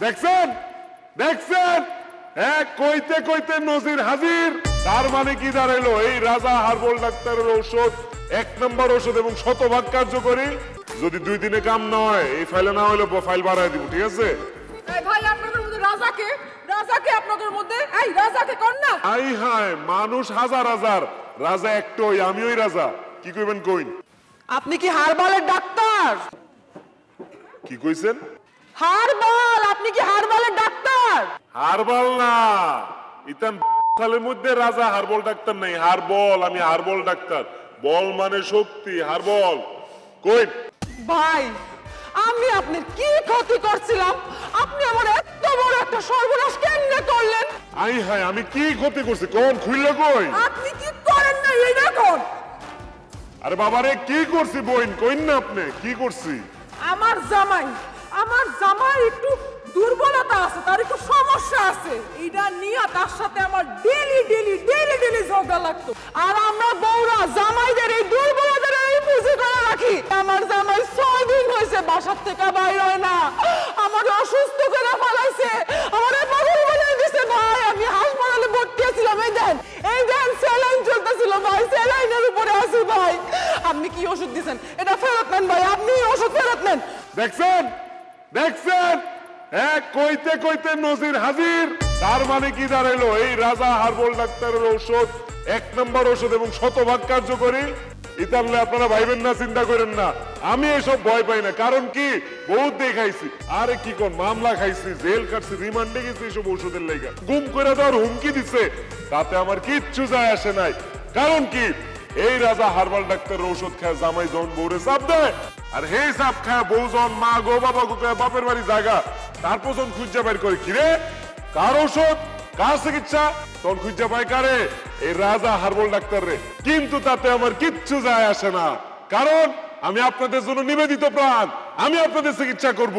দেখছেন দেখছেন হ্যাঁ, কইতে কইতে নজির হাজির। তার মানে কি দাঁড়াইলো, এই রাজা হার্বাল ডাক্তারের ঔষধ 1 নম্বর ঔষধ এবং শতভাগ কার্যকরী। যদি 2 দিনে কাম না হয়, এই ফাইলে না হইলে ফাইল বাড়ায় দিব, ঠিক আছে? ভাই আপনাদের মধ্যে রাজাকে রাজাকে আপনাদের মধ্যে এই রাজাকে কোন না? আই হায়, মানুষ হাজার হাজার, রাজা একটাই, আমি ওই রাজা। কি কইবেন কইন? আপনি কি হারবালের ডাক্তার? কি কইছেন? হারবাল, আপনি কি হারবালের ডাক্তার? হারবাল না, ইতান সালের মধ্যে রাজা হারবল ডাক্তার নাই, হারবল। আমি হারবল ডাক্তার। বল মানে শক্তি, হারবল। কই ভাই আমি আপনার কি ক্ষতি করছিলাম? আপনি আমার এত বড় একটা সর্বনাশ কেমনে করলেন? আই হায়, আমি কি ক্ষতি করছি কোন খুইলা কই? আপনি কি করেন না এই দেখুন। আরে বাবারে, কি করছি বইন কইন না আপনি? কি করছি? আমার জামাই একটু দুর্বলতা আছে, তার একটু সমস্যা আছে, এটা নিয়ে তার সাথে আমার ডেলি ঝগড়া লাগতো। আর আমরা বউরা জামাইদের এই দুর্বলতার এই পুঁজি করে রাখি। আমার জামাই 6 দিন হয়েছে বাসার থেকে বাইর হয় না, আমাকে অসুস্থ করে ফেলাইছে, আমার পাগল বানিয়ে দিছে। ভাই আমি হাসপাতালে ভর্তি ছিলাম, এই দেন স্যালাইন চলতেছিল ভাই, স্যালাইনের উপরে আছি ভাই। আপনি কি ওষুধ দিবেন? এটা ফেরত নেন ভাই, আপনি ওষুধ ফেরত নেন। দেখছেন দেখছেন হ্যাঁ, কইতে কইতে নজির হাজির। তার মানে কি দাঁড়াইলো, এই রাজা হার্বাল ডাক্তারের ঔষধ 1 নম্বর ঔষধ এবং শতভাগ কার্যকরী। ইতারলে আপনারা ভাইবেন না, চিন্তা করেন না, আমি এসব ভয় পাই না। কারণ কি, বহুত দেখাইছি। আরে কি কোন মামলা খাইছি, জেল কাটছি, রিমান্ডে গেছি এইসব ঔষধের লাইগা। গুম করে দেওয়ার হুমকি দিছে, তাতে আমার কিচ্ছু যায় আসে নাই। কারণ কি, এই রাজা হার্বাল ডাক্তারের ঔষধ খায় জামাই যখন বউরে চাপ দেয়, আর হে চাপ খায় বউ যখন মা গো বাবা গো বাপের বাড়ি জায়গা, তারপর যখন খুঁজা বের করে কিরে কার ঔষধ কার চিকিৎসা, তখন খুঁজা পায় কারে, এই রাজা হার্বাল ডাক্তার রে। কিন্তু তাতে আমার কিচ্ছু যায় আসে না, কারণ আমি আপনাদের জন্য নিবেদিত প্রাণ, আমি আপনাদের চিকিৎসা করব।